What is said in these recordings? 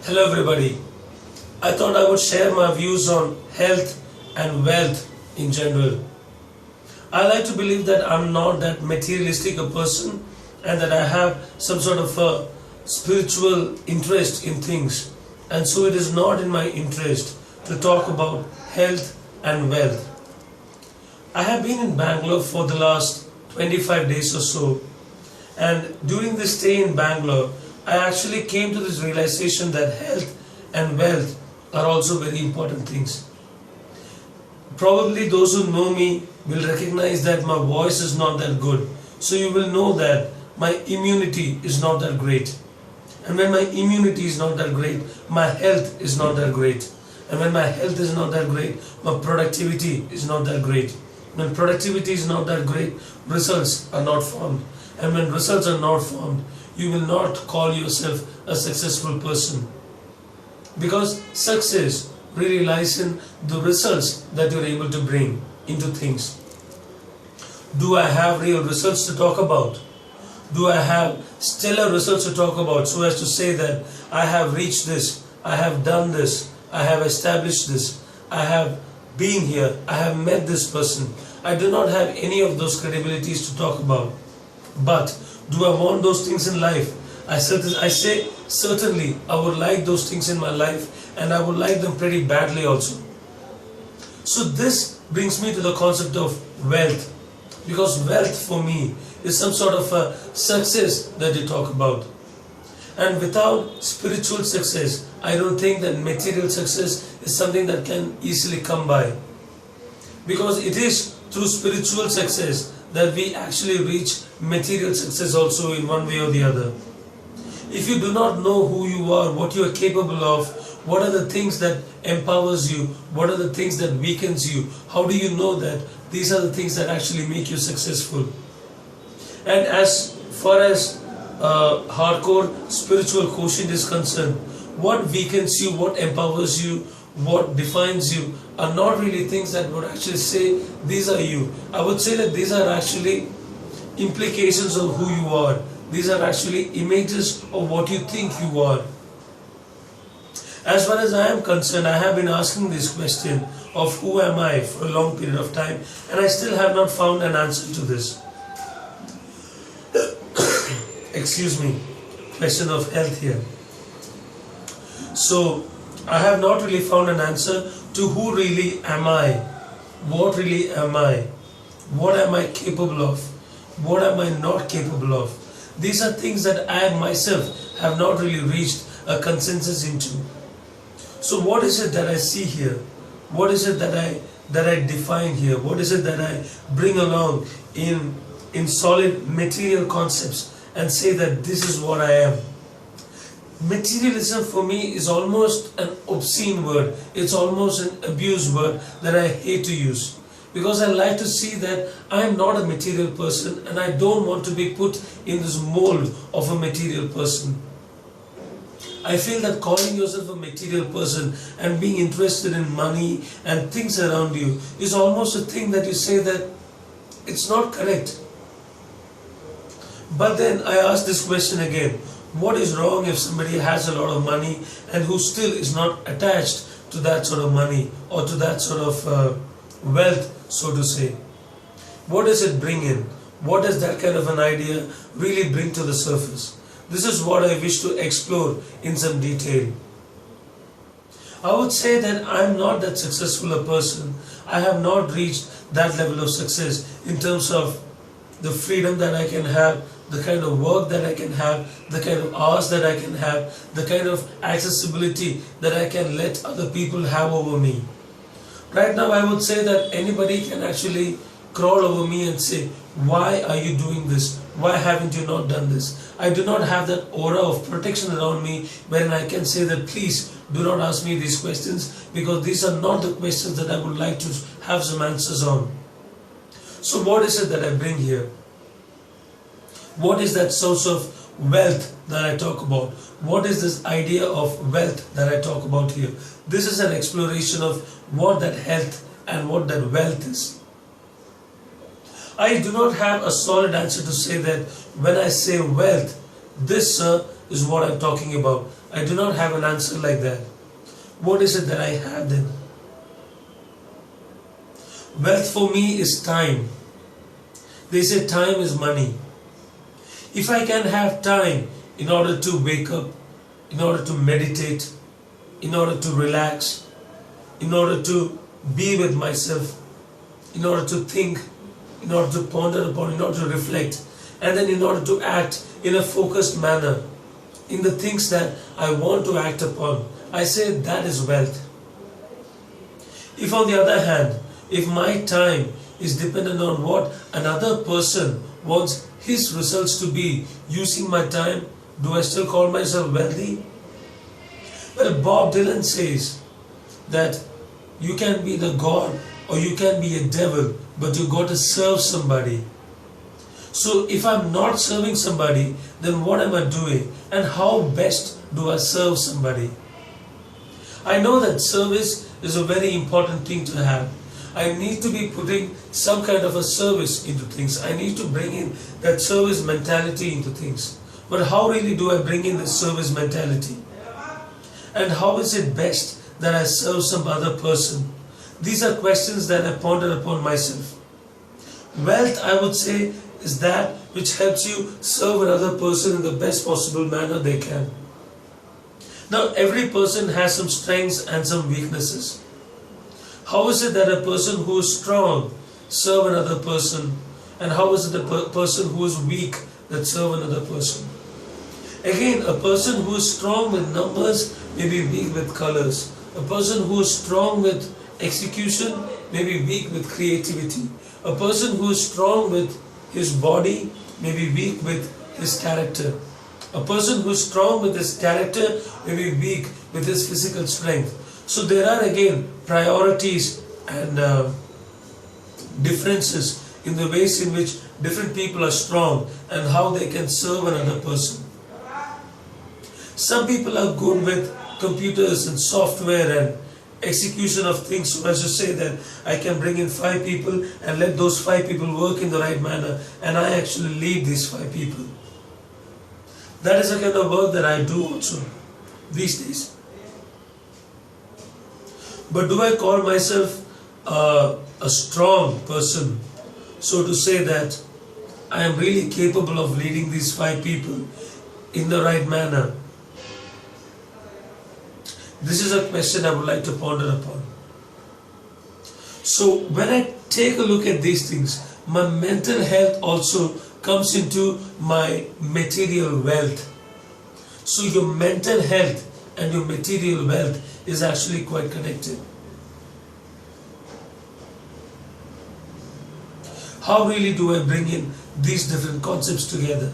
Hello everybody. I thought I would share my views on health and wealth in general. I like to believe that I'm not that materialistic a person and that I have some sort of a spiritual interest in things. And so it is not in my interest to talk about health and wealth. I have been in Bangalore for the last 25 days or so, and during this stay in Bangalore, I actually came to this realization that health and wealth are also very important things. Probably those who know me will recognize that my voice is not that good. So you will know that my immunity is not that great. And when my immunity is not that great, my health is not that great. And when my health is not that great, my productivity is not that great. When productivity is not that great, results are not formed. And when results are not formed, you will not call yourself a successful person. Because success really lies in the results that you're able to bring into things. Do I have real results to talk about? Do I have stellar results to talk about so as to say that I have reached this, I have done this, I have established this, I have been here, I have met this person? I do not have any of those credibilities to talk about. But do I want those things in life? I say certainly I would like those things in my life, and I would like them pretty badly also. So this brings me to the concept of wealth, because wealth for me is some sort of a success that you talk about. And without spiritual success, I don't think that material success is something that can easily come by. Because it is through spiritual success that we actually reach material success also in one way or the other. If you do not know who you are, what you are capable of, what are the things that empowers you, what are the things that weakens you, how do you know that these are the things that actually make you successful? And as far as hardcore spiritual quotient is concerned, what weakens you, what empowers you, what defines you are not really things that would actually say these are you. I would say that these are actually implications of who you are. These are actually images of what you think you are. As far as I am concerned, I have been asking this question of who am I for a long period of time, and I still have not found an answer to this. Excuse me, question of health here. So, I have not really found an answer to who really am I, what really am I, what am I capable of, what am I not capable of. These are things that I myself have not really reached a consensus into. So what is it that I see here? What is it that I define here? What is it that I bring along in solid material concepts and say that this is what I am? Materialism for me is almost an obscene word. It's almost an abused word that I hate to use. Because I like to see that I am not a material person and I don't want to be put in this mold of a material person. I feel that calling yourself a material person and being interested in money and things around you is almost a thing that you say that it's not correct. But then I ask this question again. What is wrong if somebody has a lot of money and who still is not attached to that sort of money or to that sort of wealth, so to say? What does it bring in? What does that kind of an idea really bring to the surface? This is what I wish to explore in some detail. I would say that I am not that successful a person. I have not reached that level of success in terms of the freedom that I can have, the kind of work that I can have, the kind of hours that I can have, the kind of accessibility that I can let other people have over me. Right now I would say that anybody can actually crawl over me and say, why are you doing this? Why haven't you not done this? I do not have that aura of protection around me wherein I can say that please do not ask me these questions, because these are not the questions that I would like to have some answers on. So what is it that I bring here? What is that source of wealth that I talk about? What is this idea of wealth that I talk about here? This is an exploration of what that health and what that wealth is. I do not have a solid answer to say that when I say wealth, this is what I'm talking about. I do not have an answer like that. What is it that I have then? Wealth for me is time. They say time is money. If I can have time in order to wake up, in order to meditate, in order to relax, in order to be with myself, in order to think, in order to ponder upon, in order to reflect, and then in order to act in a focused manner in the things that I want to act upon, I say that is wealth. If on the other hand, if my time is dependent on what another person wants his results to be using my time, do I still call myself wealthy? Well, Bob Dylan says that you can be the God or you can be a devil, but you got to serve somebody. So if I'm not serving somebody, then what am I doing? And how best do I serve somebody? I know that service is a very important thing to have. I need to be putting some kind of a service into things. I need to bring in that service mentality into things. But how really do I bring in this service mentality? And how is it best that I serve some other person? These are questions that I ponder upon myself. Wealth, I would say, is that which helps you serve another person in the best possible manner they can. Now, every person has some strengths and some weaknesses. How is it that a person who is strong serve another person, and how is it a person who is weak that serve another person? Again, a person who is strong with numbers may be weak with colors. A person who is strong with execution may be weak with creativity. A person who is strong with his body may be weak with his character. A person who is strong with his character may be weak with his physical strength. So there are again priorities and differences in the ways in which different people are strong and how they can serve another person. Some people are good with computers and software and execution of things, so as to say that I can bring in 5 people and let those 5 people work in the right manner, and I actually lead these 5 people. That is the kind of work that I do also these days. But do I call myself a strong person, so to say that I am really capable of leading these 5 people in the right manner? This is a question I would like to ponder upon. So when I take a look at these things, my mental health also comes into my material wealth. So your mental health and your material wealth is actually quite connected. How really do I bring in these different concepts together?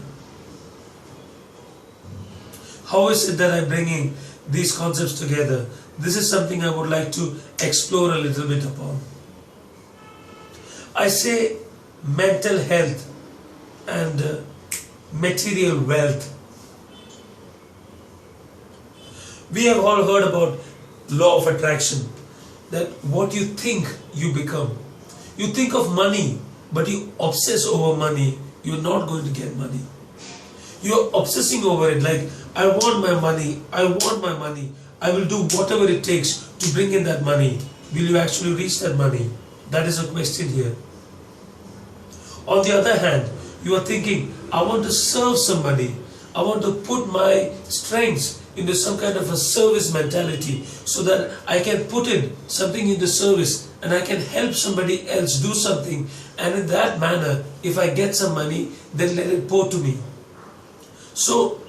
How is it that I bring in these concepts together? This is something I would like to explore a little bit upon. I say mental health and material wealth. We have all heard about law of attraction, that what you think you become. You think of money, but you obsess over money, you're not going to get money. You're obsessing over it like, I want my money, I want my money. I will do whatever it takes to bring in that money. Will you actually reach that money? That is a question here. On the other hand, you are thinking, I want to serve somebody. I want to put my strengths into some kind of a service mentality so that I can put in something into service and I can help somebody else do something, and in that manner, if I get some money, then let it pour to me. So,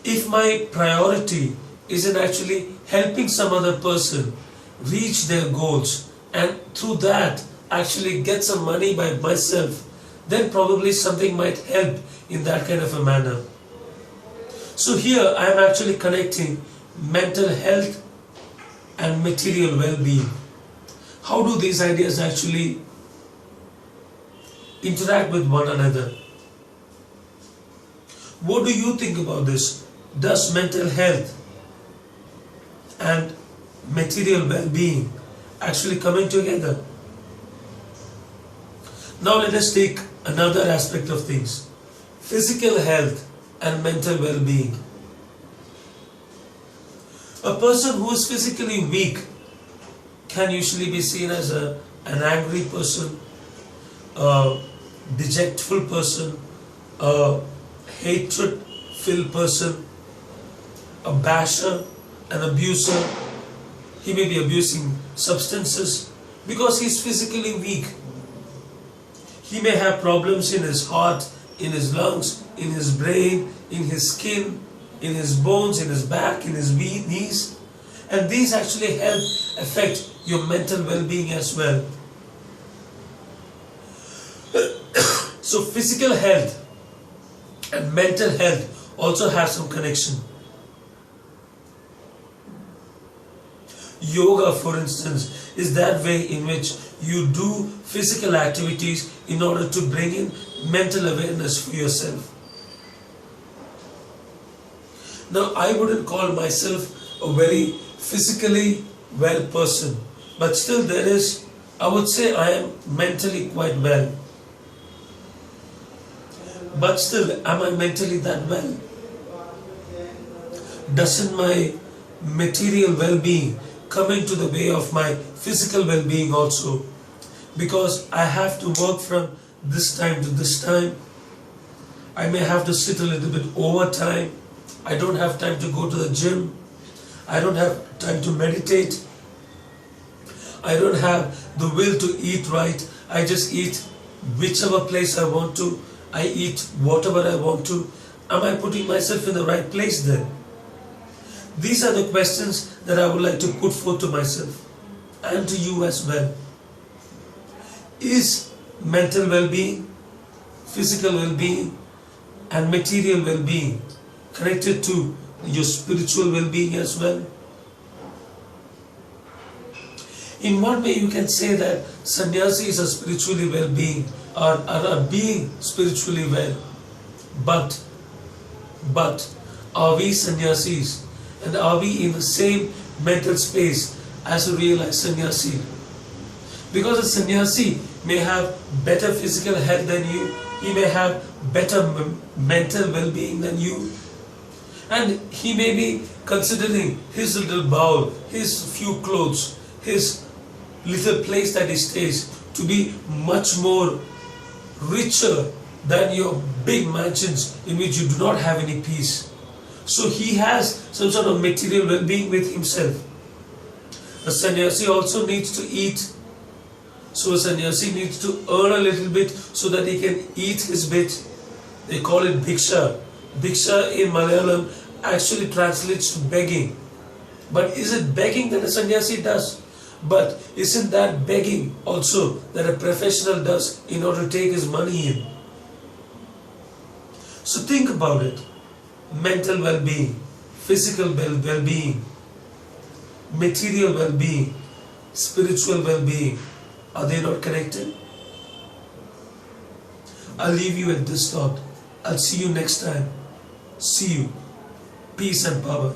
if my priority is in actually helping some other person reach their goals and through that actually get some money by myself, then probably something might help in that kind of a manner. So here I am actually connecting mental health and material well-being. How do these ideas actually interact with one another? What do you think about this? Does mental health and material well-being actually coming together? Now let us take another aspect of things. Physical health and mental well-being. A person who is physically weak can usually be seen as an angry person, a dejectful person, a hatred-filled person, a basher, an abuser. He may be abusing substances because he is physically weak. He may have problems in his heart, in his lungs, in his brain, in his skin, in his bones, in his back, in his knees. And these actually help affect your mental well-being as well. So physical health and mental health also have some connection. Yoga, for instance, is that way in which you do physical activities in order to bring in mental awareness for yourself. Now, I wouldn't call myself a very physically well person, but still I would say I am mentally quite well. But still, am I mentally that well? Doesn't my material well-being come into the way of my physical well-being also? Because I have to work from this time to this time. I may have to sit a little bit overtime. I don't have time to go to the gym. I don't have time to meditate. I don't have the will to eat right. I just eat whichever place I want to. I eat whatever I want to. Am I putting myself in the right place then? These are the questions that I would like to put forth to myself and to you as well. Is mental well-being, physical well-being and material well-being connected to your spiritual well-being as well? In one way you can say that sannyasis are spiritually well-being or are being spiritually well. But are we sannyasis and are we in the same mental space as a realized sannyasi? Because a sannyasi may have better physical health than you, he may have better mental well-being than you, and he may be considering his little bowl, his few clothes, his little place that he stays to be much more richer than your big mansions in which you do not have any peace. So he has some sort of material well-being with himself. A sannyasi also needs to eat. So a sannyasi needs to earn a little bit so that he can eat his bit. They call it bhiksha. Bhiksha in Malayalam actually translates to begging. But is it begging that a sannyasi does? But isn't that begging also that a professional does in order to take his money in? So think about it. Mental well-being, physical well-being, material well-being, spiritual well-being, are they not connected? I'll leave you at this thought. I'll see you next time. See you. Peace and power.